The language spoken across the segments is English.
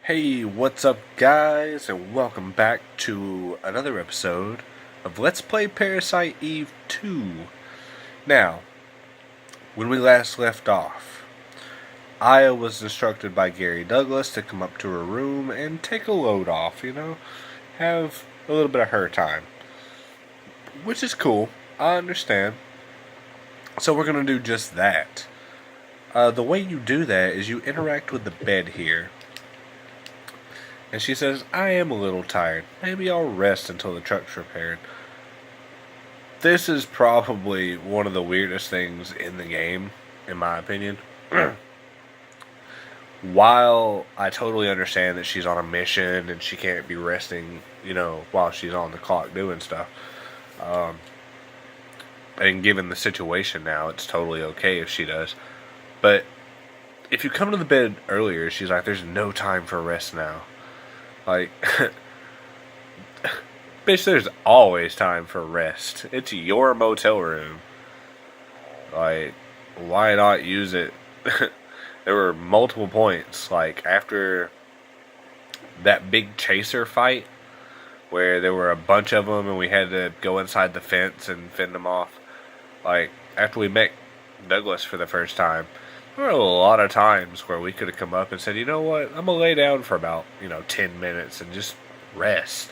Hey, what's up, guys, and welcome back to another episode of Let's Play Parasite Eve 2. Now, when we last left off, Aya was instructed by Gary Douglas to come up to her room and take a load off, have a little bit of her time. Which is cool, I understand. So we're going to do just that. The way you do that is you interact with the bed here. And she says, I am a little tired. Maybe I'll rest until the truck's repaired. This is probably one of the weirdest things in the game, in my opinion. While I totally understand that she's on a mission and she can't be resting, while she's on the clock doing stuff. And given the situation now, it's totally okay if she does. But if you come to the bed earlier, she's like, there's no time for rest now. Like, bitch, there's always time for rest. It's your motel room. Like, why not use it? There were multiple points, like, after that big chaser fight, where there were a bunch of them and we had to go inside the fence and fend them off. Like, after we met Douglas for the first time, there were a lot of times where we could have come up and said, you know what, I'm going to lay down for about, 10 minutes and just rest.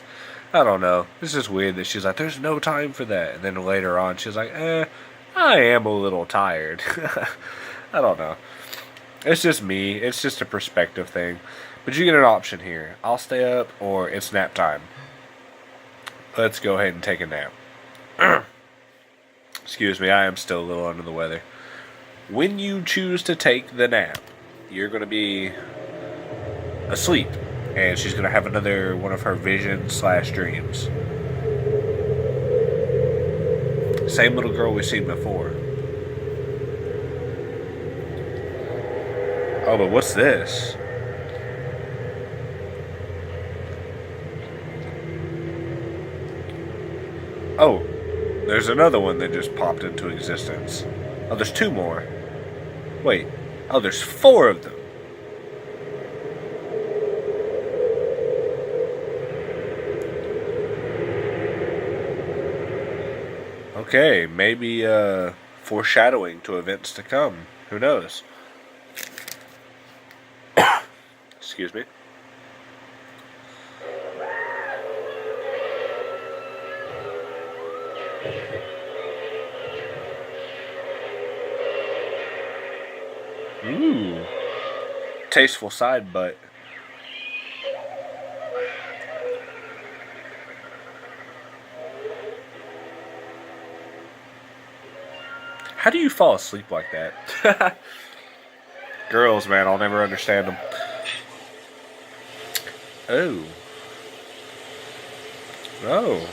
I don't know. It's just weird that she's like, there's no time for that. And then later on, she's like, I am a little tired. I don't know. It's just me. It's just a perspective thing. But you get an option here. I'll stay up or it's nap time. Let's go ahead and take a nap. Excuse me, I am still a little under the weather. When you choose to take the nap, you're going to be asleep, and she's going to have another one of her visions/dreams. Same little girl we've seen before. Oh, but what's this? Oh, there's another one that just popped into existence. Oh, there's two more. Wait. Oh, there's four of them. Okay, maybe foreshadowing to events to come. Who knows? Excuse me. Ooh. Tasteful side butt. How do you fall asleep like that? Girls, man, I'll never understand them. Oh. Oh.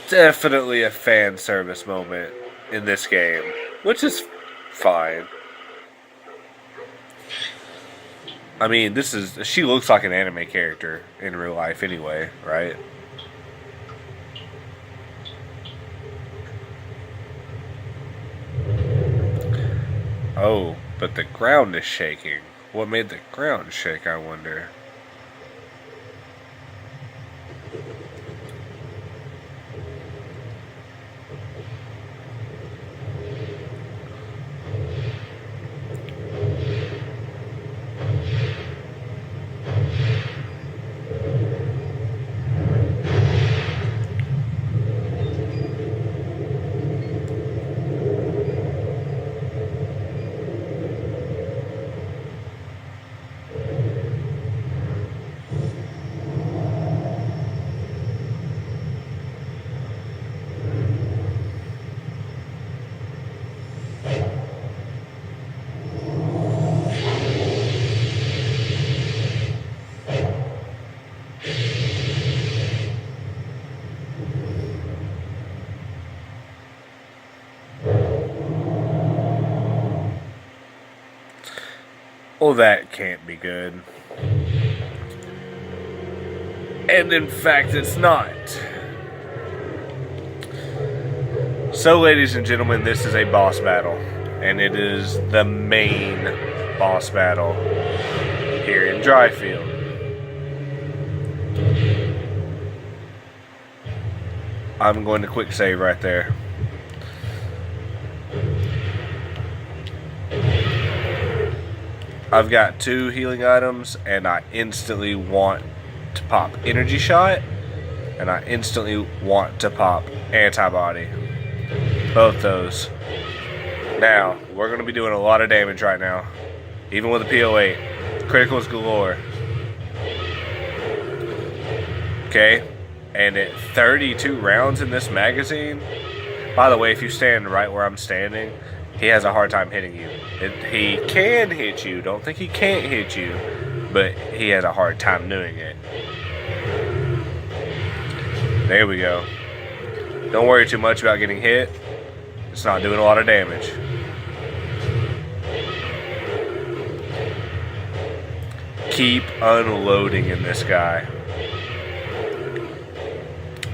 Definitely a fan service moment in this game, which is fine. I mean, she looks like an anime character in real life anyway, right? Oh, but the ground is shaking. What made the ground shake, I wonder? Well, that can't be good. And in fact, it's not. So, ladies and gentlemen, this is a boss battle, and it is the main boss battle here in Dryfield. I'm going to quick save right there. I've got 2 healing items, and I instantly want to pop energy shot, and I instantly want to pop antibody. Both those. Now, we're going to be doing a lot of damage right now, even with a PO8. Criticals galore. Okay, and at 32 rounds in this magazine, by the way, if you stand right where I'm standing, he has a hard time hitting you. He can hit you, don't think he can't hit you, but he has a hard time doing it. There we go. Don't worry too much about getting hit. It's not doing a lot of damage. Keep unloading in this guy.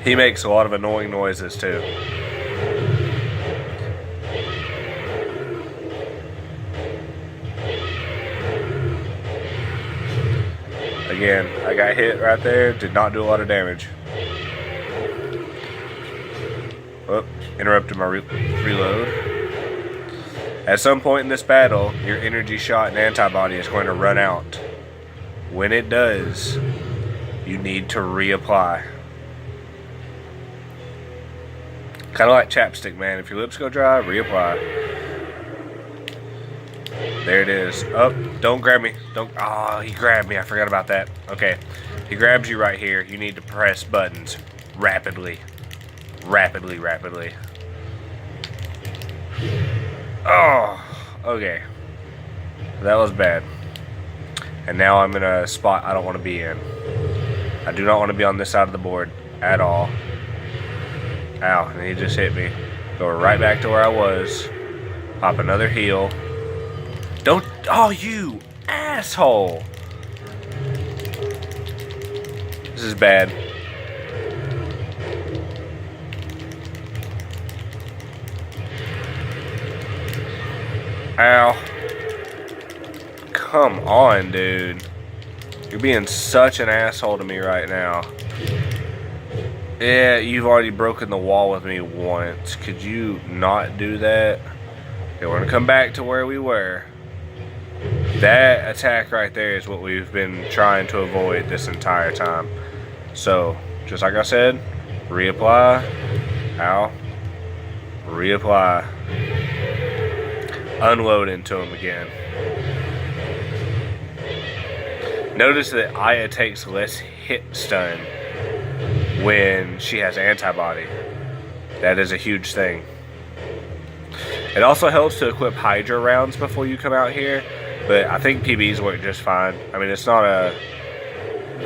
He makes a lot of annoying noises too. Again, I got hit right there. Did not do a lot of damage. Oh, interrupted my reload. At some point in this battle, your energy shot and antibody is going to run out. When it does, you need to reapply. Kind of like chapstick, man. If your lips go dry, reapply. There it is. Oh, don't grab me. Don't. Oh, he grabbed me. I forgot about that. Okay. He grabs you right here. You need to press buttons rapidly. Rapidly. Oh, okay. That was bad. And now I'm in a spot I don't want to be in. I do not want to be on this side of the board at all. Ow, and he just hit me. Go right back to where I was. Pop another heal. Don't. Oh, you asshole. This is bad. Ow. Come on, dude. You're being such an asshole to me right now. Yeah, you've already broken the wall with me once. Could you not do that? Okay, we're gonna come back to where we were. That attack right there is what we've been trying to avoid this entire time. So, just like I said, reapply. Ow. Reapply. Unload into him again. Notice that Aya takes less hit stun when she has antibody. That is a huge thing. It also helps to equip Hydra rounds before you come out here, but I think PBs work just fine. I mean, it's not a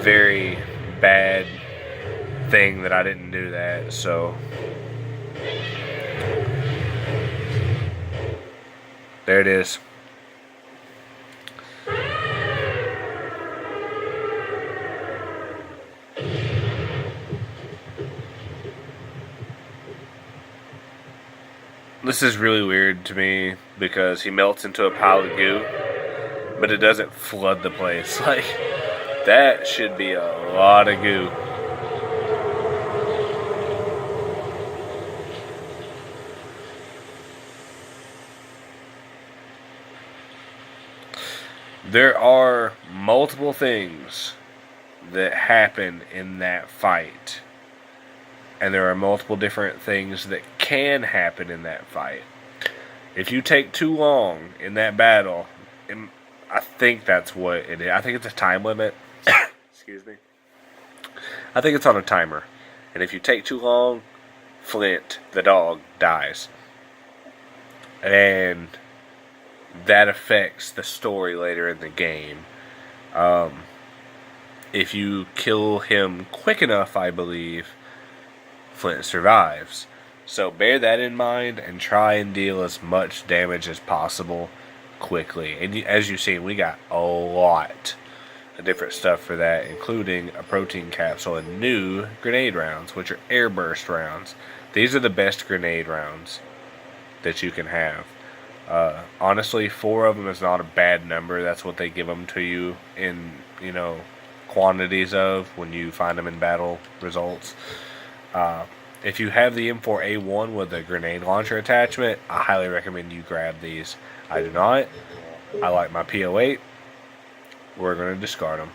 very bad thing that I didn't do that, so. There it is. This is really weird to me because he melts into a pile of goo, but it doesn't flood the place. Like, that should be a lot of goo. There are multiple things that happen in that fight. And there are multiple different things that can happen in that fight. If you take too long in that battle, I think that's what it is. I think it's a time limit. Excuse me. I think it's on a timer. And if you take too long, Flint, the dog, dies. And that affects the story later in the game. If you kill him quick enough, I believe, Flint survives. So bear that in mind and try and deal as much damage as possible quickly. And as you've seen, we got a lot of different stuff for that, including a protein capsule and new grenade rounds, which are air burst rounds. These are the best grenade rounds that you can have. Honestly, 4 of them is not a bad number. That's what they give them to you in, quantities of when you find them in battle results. If you have the M4A1 with the grenade launcher attachment, I highly recommend you grab these. I do not. I like my P08. We're going to discard them.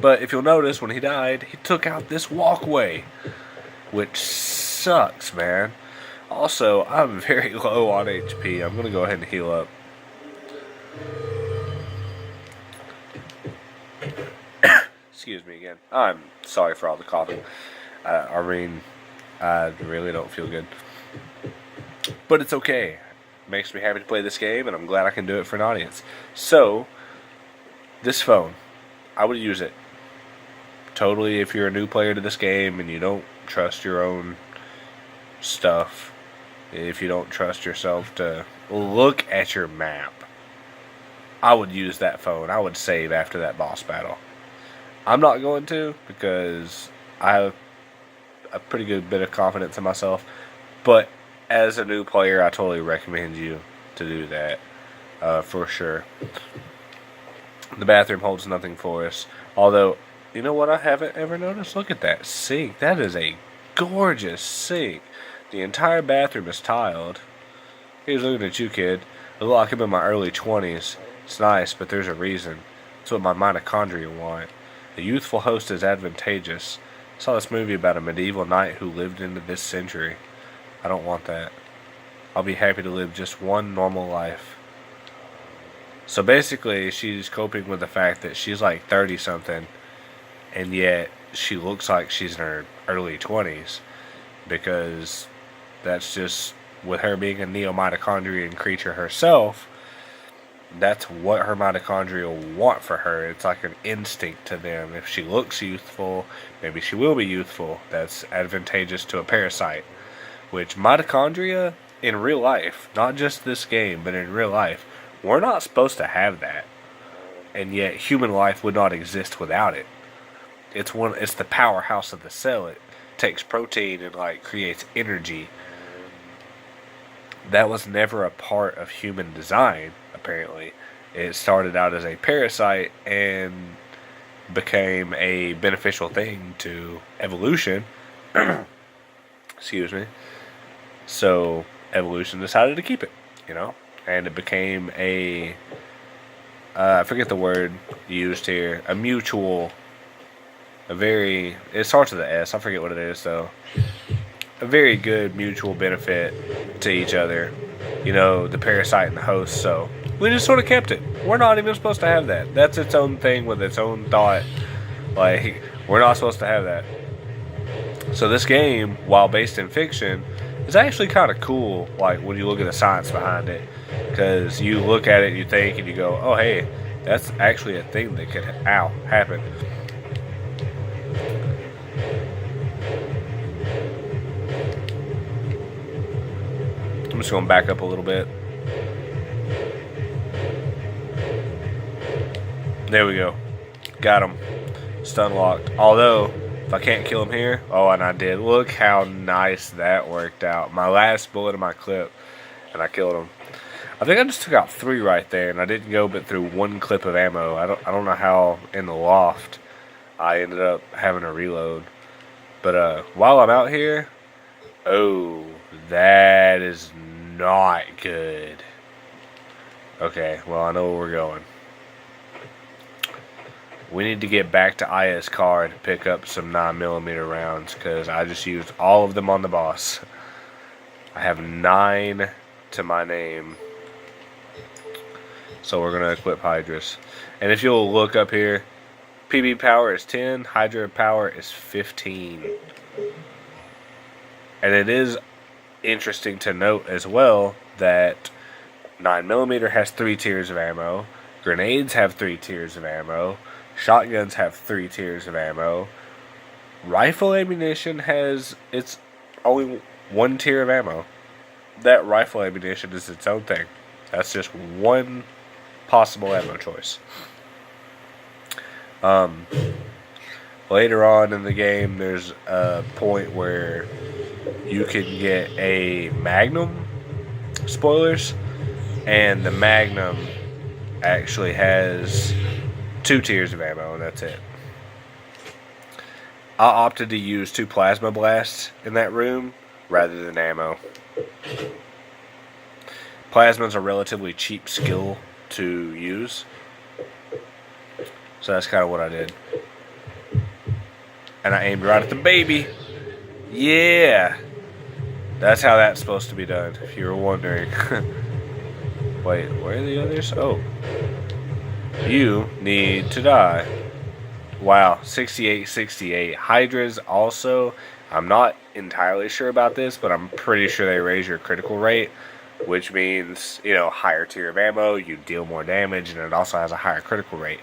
But if you'll notice, when he died, he took out this walkway, which sucks, man. Also, I'm very low on HP. I'm going to go ahead and heal up. Excuse me again. I'm sorry for all the coughing. I really don't feel good. But it's okay. Makes me happy to play this game, and I'm glad I can do it for an audience. So, this phone, I would use it. Totally, if you're a new player to this game and you don't trust your own stuff, if you don't trust yourself to look at your map, I would use that phone. I would save after that boss battle. I'm not going to, because I have a pretty good bit of confidence in myself, but as a new player, I totally recommend you to do that, for sure. The bathroom holds nothing for us, although, you know what I haven't ever noticed? Look at that sink. That is a gorgeous sink. The entire bathroom is tiled. He's looking at you, kid. I look like I'm in my early 20s. It's nice, but there's a reason. It's what my mitochondria want. A youthful host is advantageous. I saw this movie about a medieval knight who lived into this century. I don't want that. I'll be happy to live just one normal life. So basically, she's coping with the fact that she's like 30-something, and yet she looks like she's in her early 20s, because that's just, with her being a neo-mitochondrian creature herself, that's what her mitochondria want for her. It's like an instinct to them. If she looks youthful, maybe she will be youthful. That's advantageous to a parasite. Which mitochondria, in real life, not just this game, but in real life, we're not supposed to have that. And yet human life would not exist without it. It's the powerhouse of the cell. It takes protein and creates energy. That was never a part of human design, apparently. It started out as a parasite and became a beneficial thing to evolution. Excuse me. So evolution decided to keep it, and it became I forget the word used here, it starts with an S, I forget what it is though. A very good mutual benefit to each other, the parasite and the host, so we just sort of kept it. We're not even supposed to have that. That's its own thing with its own thought. We're not supposed to have that. So this game, while based in fiction, is actually kind of cool, when you look at the science behind it. Because you look at it, you think, and you go, oh, hey, that's actually a thing that could happen. I'm just going to back up a little bit. There we go. Got him. Stun locked. Although, if I can't kill him here, oh, and I did. Look how nice that worked out. My last bullet of my clip, and I killed him. I think I just took out 3 right there, and I didn't go but through 1 clip of ammo. I don't know how in the loft I ended up having to reload. But while I'm out here, oh, that is not good. Okay, well, I know where we're going. We need to get back to IS car to pick up some 9mm rounds, because I just used all of them on the boss. I have 9 to my name. So we're going to equip Hydra's. And if you'll look up here, PB power is 10, Hydra power is 15. And it is interesting to note as well that 9mm has 3 tiers of ammo, grenades have 3 tiers of ammo, shotguns have 3 tiers of ammo, rifle ammunition it's only 1 tier of ammo. That rifle ammunition is its own thing. That's just one possible ammo choice. Later on in the game, there's a point where you can get a Magnum. Spoilers. And the Magnum actually has 2 tiers of ammo, and that's it. I opted to use 2 plasma blasts in that room rather than ammo. Plasma's a relatively cheap skill to use, so that's kind of what I did. And I aimed right at the baby. Yeah! That's how that's supposed to be done, if you were wondering. Wait, where are the others? Oh. You need to die. Wow, 68-68. Hydras also, I'm not entirely sure about this, but I'm pretty sure they raise your critical rate, which means, you know, higher tier of ammo, you deal more damage, and it also has a higher critical rate.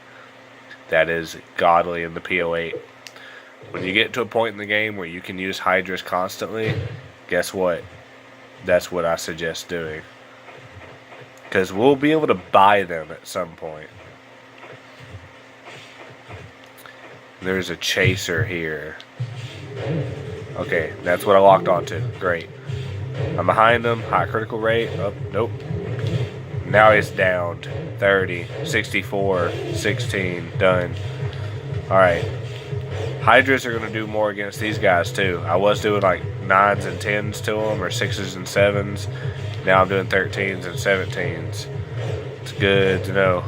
That is godly in the PO8. When you get to a point in the game where you can use Hydras constantly, guess what? That's what I suggest doing. Because we'll be able to buy them at some point. There's a chaser here. Okay, that's what I locked onto. Great. I'm behind him. High critical rate. Oh, nope. Now it's downed. 30, 64, 16. Done. Alright. Hydras are going to do more against these guys too. I was doing like 9s and 10s to them, or 6s and 7s. Now I'm doing 13s and 17s. It's good to know.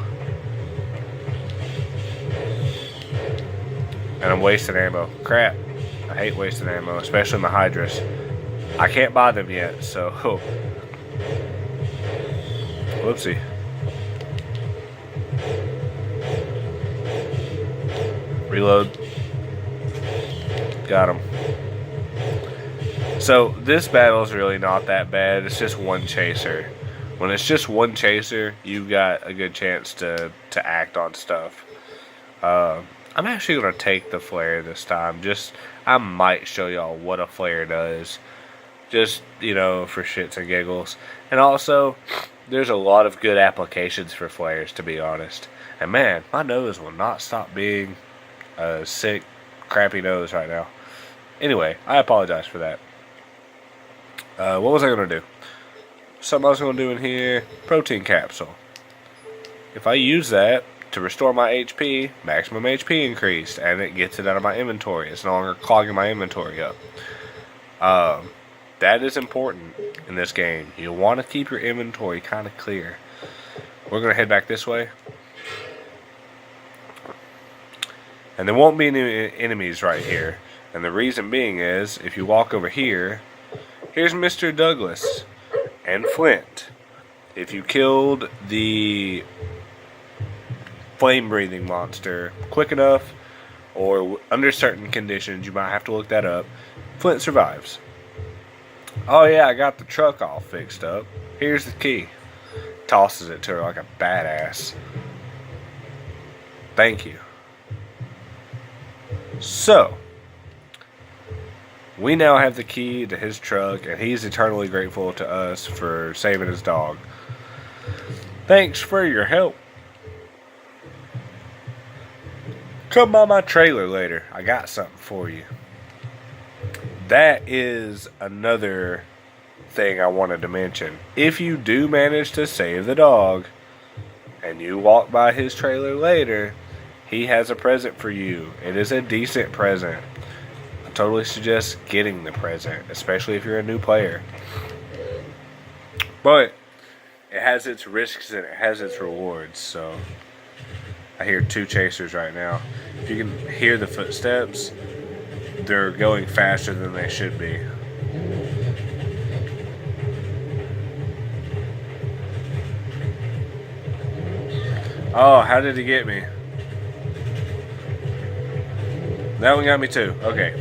And I'm wasting ammo. Crap. I hate wasting ammo, especially my Hydras. I can't buy them yet, so... Whoopsie. Reload. Got him. So, this battle is really not that bad. It's just one chaser. When it's just one chaser, you've got a good chance to act on stuff. I'm actually going to take the flare this time. I might show y'all what a flare does. Just, you know, for shits and giggles. And also, there's a lot of good applications for flares, to be honest. And man, my nose will not stop being a sick, crappy nose right now. Anyway, I apologize for that. What was I going to do? Something I was going to do in here. Protein capsule. If I use that to restore my HP, maximum HP increased, and it gets it out of my inventory. It's no longer clogging my inventory up. That is important in this game. You want to keep your inventory kind of clear. We're going to head back this way. And there won't be any enemies right here. And the reason being is, if you walk over here, here's Mr. Douglas and Flint. If you killed the flame-breathing monster quick enough, or under certain conditions, you might have to look that up, Flint survives. Oh yeah, I got the truck all fixed up. Here's the key. Tosses it to her like a badass. Thank you. So, we now have the key to his truck, and he's eternally grateful to us for saving his dog. Thanks for your help. Come by my trailer later. I got something for you. That is another thing I wanted to mention. If you do manage to save the dog, and you walk by his trailer later, he has a present for you. It is a decent present. I totally suggest getting the present, especially if you're a new player. But it has its risks and it has its rewards, so... I hear 2 chasers right now. If you can hear the footsteps, they're going faster than they should be. Oh, how did he get me? That one got me too. Okay.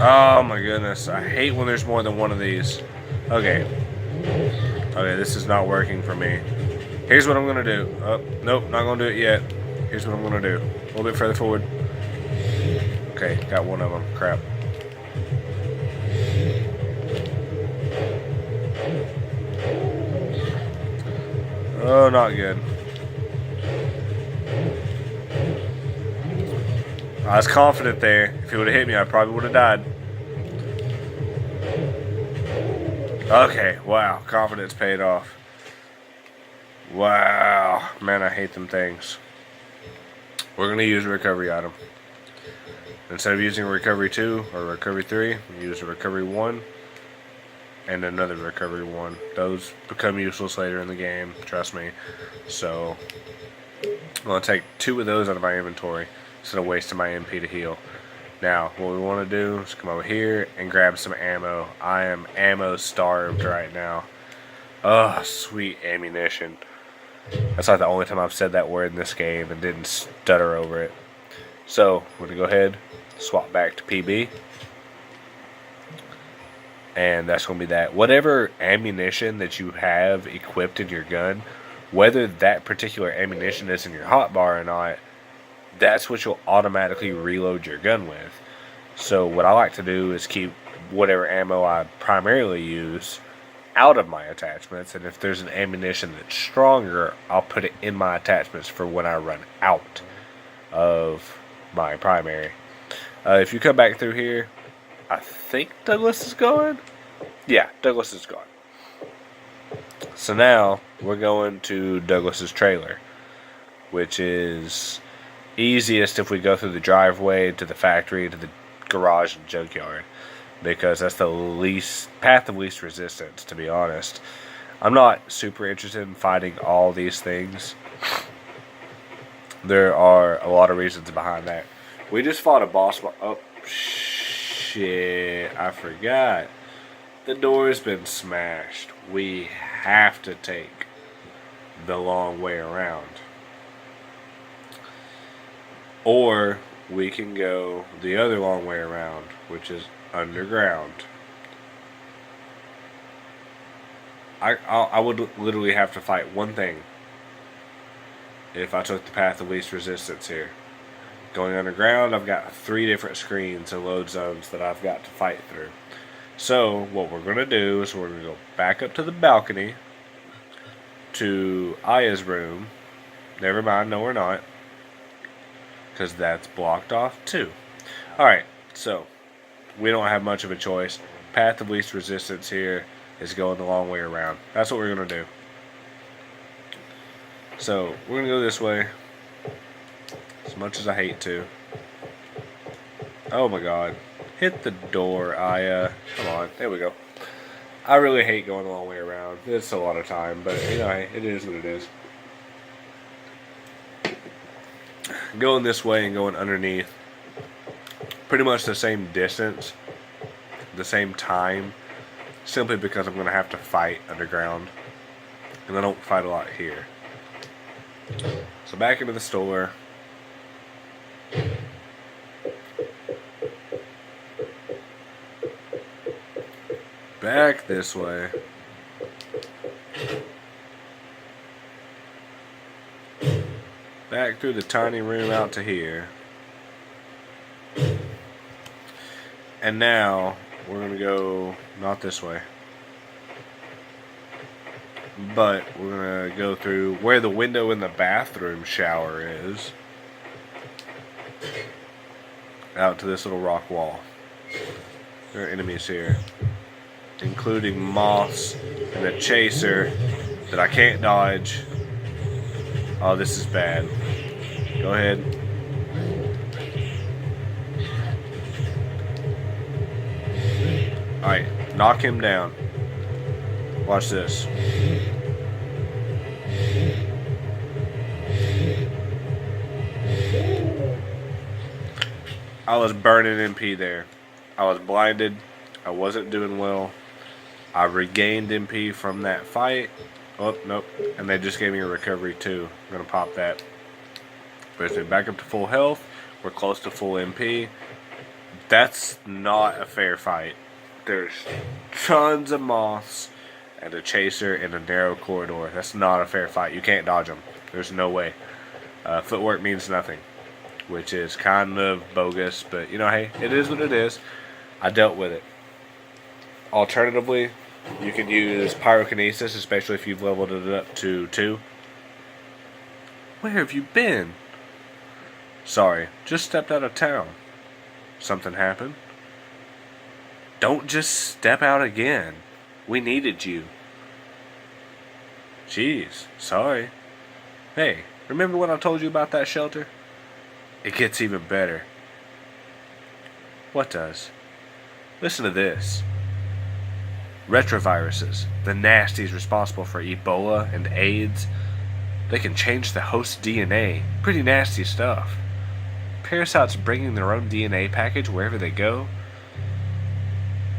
Oh my goodness. I hate when there's more than one of these. Okay. Okay, this is not working for me. Here's what I'm going to do. Oh, nope, not going to do it yet. Here's what I'm going to do. A little bit further forward. Okay, got one of them. Crap. Oh, not good. I was confident there. If he would have hit me, I probably would have died. Okay, wow. Confidence paid off. Wow. Man, I hate them things. We're going to use a recovery item. Instead of using a recovery 2 or recovery 3, we use a recovery 1 and another recovery 1. Those become useless later in the game, trust me. So, I'm going to take 2 of those out of my inventory instead of wasting my MP to heal. Now, what we want to do is come over here and grab some ammo. I am ammo starved right now. Oh, sweet ammunition. That's like the only time I've said that word in this game and didn't stutter over it. So, we're going to go ahead, swap back to PB. And that's going to be that. Whatever ammunition that you have equipped in your gun, whether that particular ammunition is in your hotbar or not, that's what you'll automatically reload your gun with. So what I like to do is keep whatever ammo I primarily use out of my attachments, and if there's an ammunition that's stronger, I'll put it in my attachments for when I run out of my primary. If you come back through here, I think Douglas is gone. Yeah, Douglas is gone. So now we're going to Douglas's trailer, which is easiest if we go through the driveway to the factory to the garage and junkyard, because that's the least path of least resistance, to be honest. I'm not super interested in fighting all these things. There are a lot of reasons behind that. We just fought a boss. Oh shit, I forgot. The door's been smashed. We have to take the long way around. Or we can go the other long way around, which is underground. I would literally have to fight one thing if I took the path of least resistance here. Going underground, I've got 3 different screens and load zones that I've got to fight through. So what we're going to do is we're going to go back up to the balcony to Aya's room. Never mind, no we're not, because that's blocked off too. Alright, so we don't have much of a choice. Path of least resistance here is going the long way around. That's what we're going to do. So we're going to go this way, as much as I hate to. Oh my god. Hit the door, Aya. Come on, there we go. I really hate going the long way around. It's a lot of time, but you know, it is what it is. Going this way and going underneath, pretty much the same distance, the same time, simply because I'm going to have to fight underground, and I don't fight a lot here. So back into the store. Back this way. Back through the tiny room out to here. And now we're going to go not this way, but we're going to go through where the window in the bathroom shower is, out to this little rock wall. There are enemies here, including moths and a chaser that I can't dodge. Oh, this is bad. Go ahead. Alright, knock him down. Watch this. I was burning MP there. I was blinded. I wasn't doing well. I regained MP from that fight. Oh, nope. And they just gave me a recovery too. I'm going to pop that. Brings me back up to full health. We're close to full MP. That's not a fair fight. There's tons of moths and a chaser in a narrow corridor. That's not a fair fight. You can't dodge them. There's no way. Footwork means nothing, which is kind of bogus, but you know, hey, it is what it is. I dealt with it. Alternatively, you can use pyrokinesis, especially if you've leveled it up to 2. Where have you been? Sorry, just stepped out of town. Something happened? Don't just step out again. We needed you. Jeez, sorry. Hey, remember when I told you about that shelter? It gets even better. What does? Listen to this. Retroviruses, the nasties responsible for Ebola and AIDS, they can change the host's DNA. Pretty nasty stuff. Parasites bringing their own DNA package wherever they go.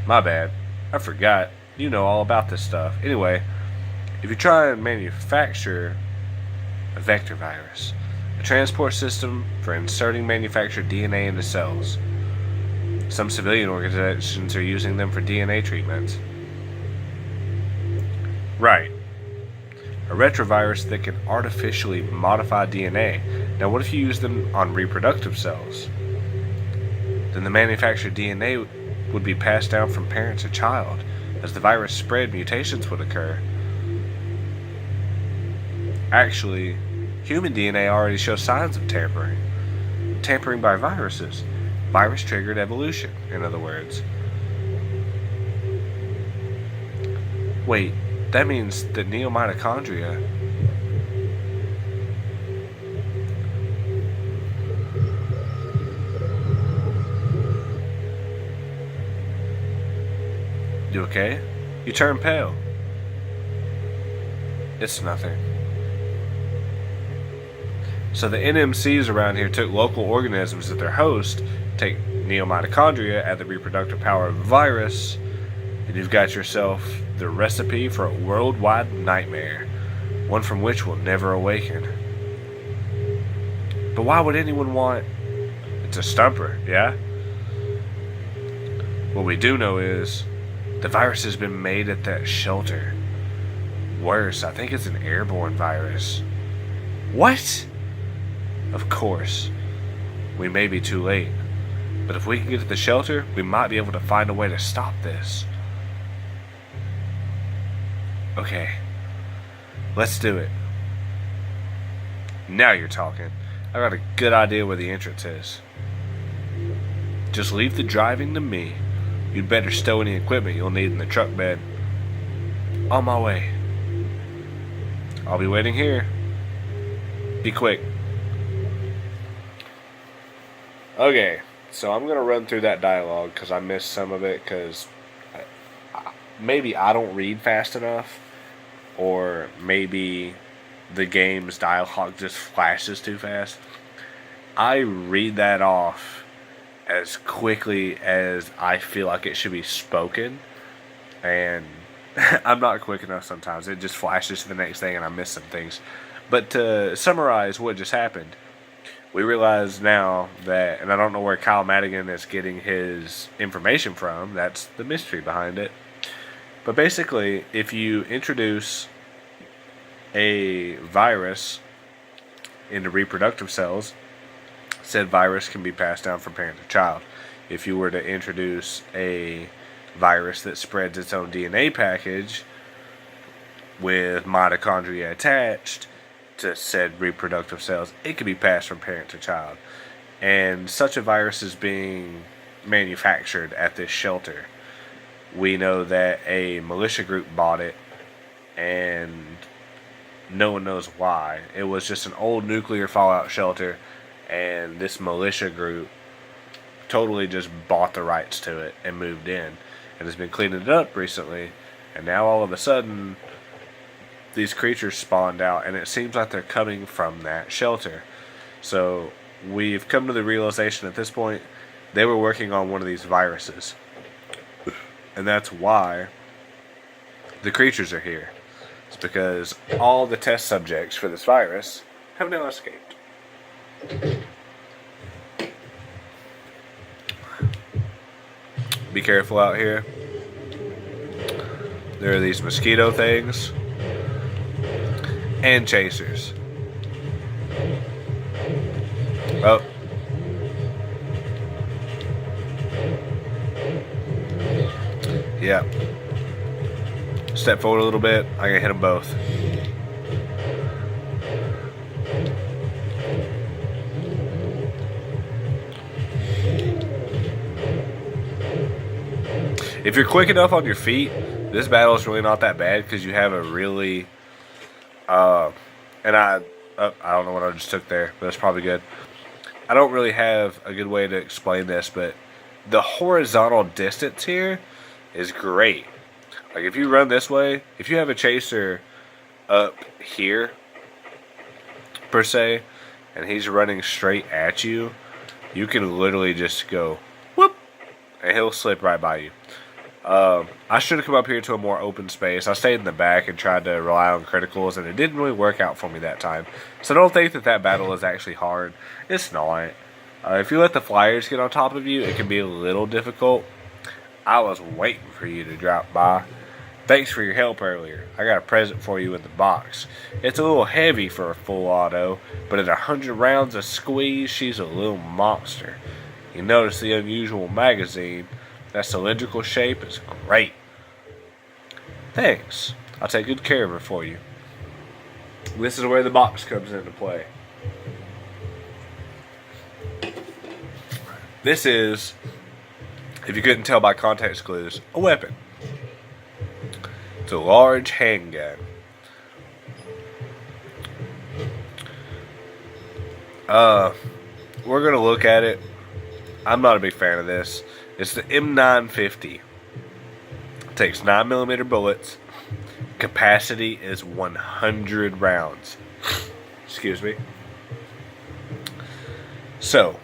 My bad. I forgot. You know all about this stuff. Anyway, if you try and manufacture a vector virus, a transport system for inserting manufactured DNA into cells. Some civilian organizations are using them for DNA treatments. Right. A retrovirus that can artificially modify DNA. Now what if you use them on reproductive cells? Then the manufactured DNA would be passed down from parent to child. As the virus spread, mutations would occur. Actually, human DNA already shows signs of tampering. Tampering by viruses. Virus-triggered evolution, in other words. Wait, that means that neomitochondria... You okay? You turn pale. It's nothing. So the NMCs around here took local organisms as their host, take neomitochondria, add the reproductive power of a virus, and you've got yourself the recipe for a worldwide nightmare, one from which will never awaken. But why would anyone want... It's a stumper, yeah? What we do know is the virus has been made at that shelter. Worse, I think it's an airborne virus. What? Of course. We may be too late. But if we can get to the shelter, we might be able to find a way to stop this. Okay. Let's do it. Now you're talking. I got a good idea where the entrance is. Just leave the driving to me. You'd better stow any equipment you'll need in the truck bed. On my way. I'll be waiting here. Be quick. Okay, so I'm going to run through that dialogue because I missed some of it because maybe I don't read fast enough, or maybe the game's dialogue just flashes too fast. I read that off as quickly as I feel like it should be spoken, and I'm not quick enough sometimes. It just flashes to the next thing and I miss some things. But to summarize what just happened, we realize now that, and I don't know where Kyle Madigan is getting his information from, that's the mystery behind it. But basically, if you introduce a virus into reproductive cells, said virus can be passed down from parent to child. If you were to introduce a virus that spreads its own DNA package with mitochondria attached to said reproductive cells, it can be passed from parent to child. And such a virus is being manufactured at this shelter. We know that a militia group bought it, and no one knows why. It was just an old nuclear fallout shelter, and this militia group totally just bought the rights to it and moved in, and has been cleaning it up recently. And now all of a sudden, these creatures spawned out, and it seems like they're coming from that shelter. So we've come to the realization at this point they were working on one of these viruses, and that's why the creatures are here. It's because all the test subjects for this virus have now escaped. Be careful out here. There are these mosquito things and chasers. Oh. Yeah. Step forward a little bit. I can hit them both. If you're quick enough on your feet, this battle is really not that bad because you have a really, and I don't know what I just took there, but it's probably good. I don't really have a good way to explain this, but the horizontal distance here is great. Like if you run this way, if you have a chaser up here, per se, and he's running straight at you, you can literally just go whoop, and he'll slip right by you. I should have come up here to a more open space. I stayed in the back and tried to rely on criticals, and it didn't really work out for me that time. So don't think that that battle is actually hard. It's not. If you let the flyers get on top of you, it can be a little difficult. I was waiting for you to drop by. Thanks for your help earlier. I got a present for you in the box. It's a little heavy for a full auto, but at 100 rounds of squeeze, she's a little monster. You notice the unusual magazine. That cylindrical shape is great. Thanks. I'll take good care of her for you. This is where the box comes into play. This is, if you couldn't tell by context clues, a weapon. It's a large handgun. We're going to look at it. I'm not a big fan of this. It's the M950. It takes 9mm bullets. Capacity is 100 rounds. Excuse me. So,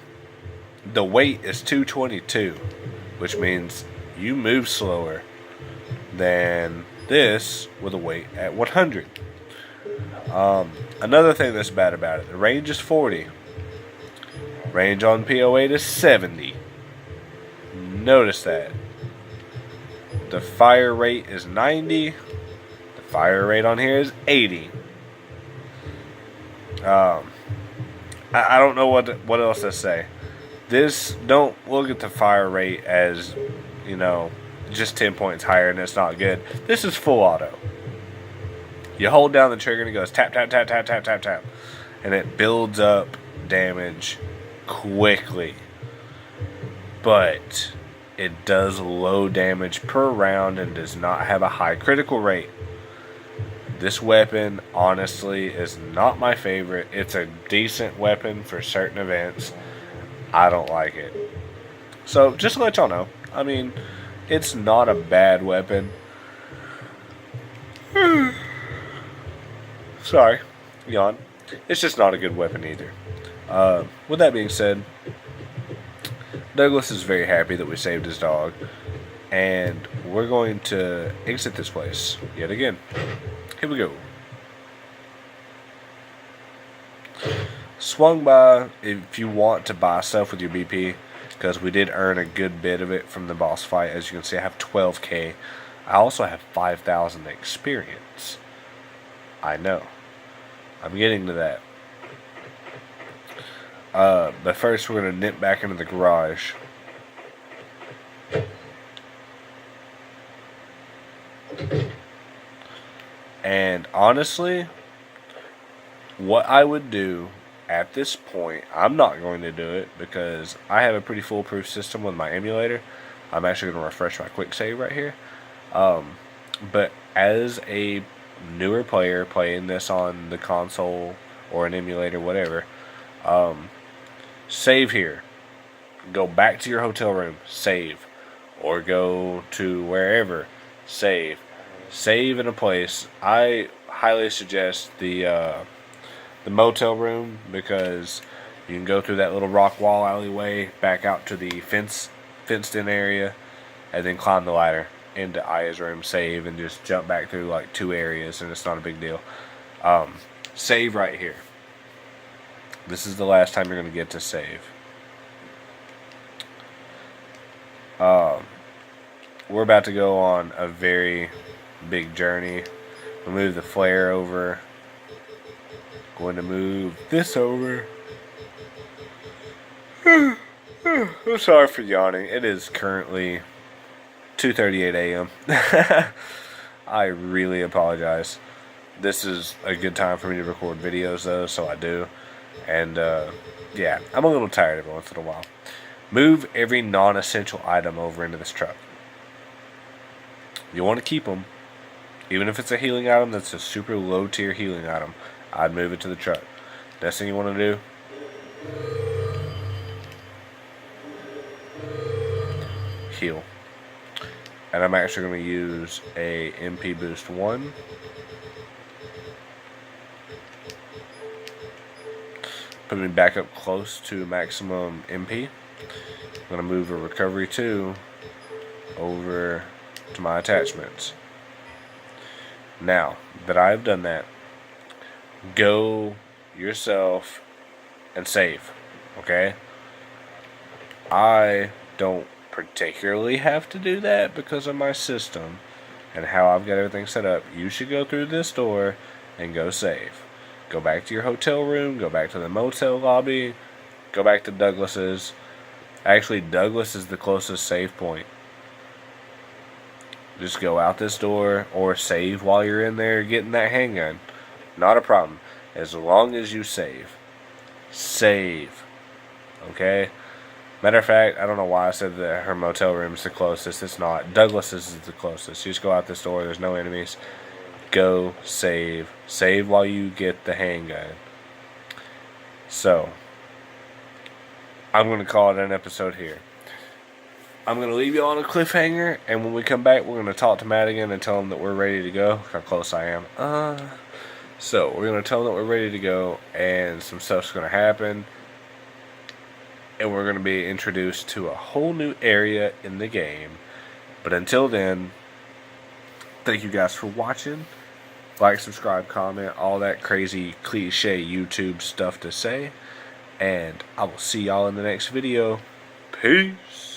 the weight is 222, which means you move slower than this with a weight at 100. Another thing that's bad about it, the range is 40. Range on PO8 is 70. Notice that. The fire rate is 90. The fire rate on here is 80. I don't know what else to say. This, don't look at the fire rate as, you know, just 10 points higher and it's not good. This is full auto. You hold down the trigger and it goes tap, tap, tap, tap, tap, tap, tap. And it builds up damage quickly. But it does low damage per round and does not have a high critical rate. This weapon, honestly, is not my favorite. It's a decent weapon for certain events. I don't like it. So, just to let y'all know, I mean, it's not a bad weapon. Sorry, yawn. It's just not a good weapon either. With that being said, Douglas is very happy that we saved his dog, and we're going to exit this place yet again. Here we go. Swung by if you want to buy stuff with your BP, because we did earn a good bit of it from the boss fight. As you can see, I have 12k. I also have 5,000 experience. I know. I'm getting to that. But first we're going to nip back into the garage. And honestly, what I would do at this point, I'm not going to do it because I have a pretty foolproof system with my emulator. I'm actually going to refresh my quick save right here. But as a newer player playing this on the console or an emulator, whatever, save here. Go back to your hotel room, save. Or go to wherever, save. Save in a place. I highly suggest the motel room, because you can go through that little rock wall alleyway back out to the fenced in area, and then climb the ladder into Aya's room, save, and just jump back through like 2 areas, and it's not a big deal. Save right here. This is the last time you're going to get to save. We're about to go on a very big journey. We'll move the flare over. Going to move this over. I'm sorry for yawning. It is currently 2:38 a.m. I really apologize. This is a good time for me to record videos though, so I do. And yeah, I'm a little tired every once in a while. Move every non-essential item over into this truck. You want to keep them. Even if it's a healing item that's a super low tier healing item, I'd move it to the truck. Next thing you want to do, heal. And I'm actually going to use a MP boost 1. Put me back up close to maximum MP. I'm going to move a recovery 2 over to my attachments. Now that I've done that, go yourself and save. Okay? I don't particularly have to do that because of my system and how I've got everything set up. You should go through this door and go save. Go back to your hotel room, go back to the motel lobby, go back to Douglas's. Actually, Douglas is the closest save point. Just go out this door or save while you're in there getting that handgun. Not a problem. As long as you save. Save. Okay? Matter of fact, I don't know why I said that her motel room is the closest. It's not. Douglas's is the closest. You just go out this door. There's no enemies. Go save. Save while you get the handgun. So, I'm going to call it an episode here. I'm going to leave you on a cliffhanger, and when we come back, we're going to talk to Madigan and tell him that we're ready to go. Look how close I am. So, we're going to tell him that we're ready to go, and some stuff's going to happen. And we're going to be introduced to a whole new area in the game. But until then, thank you guys for watching. Like, subscribe, comment, all that crazy cliche YouTube stuff to say. And I will see y'all in the next video. Peace.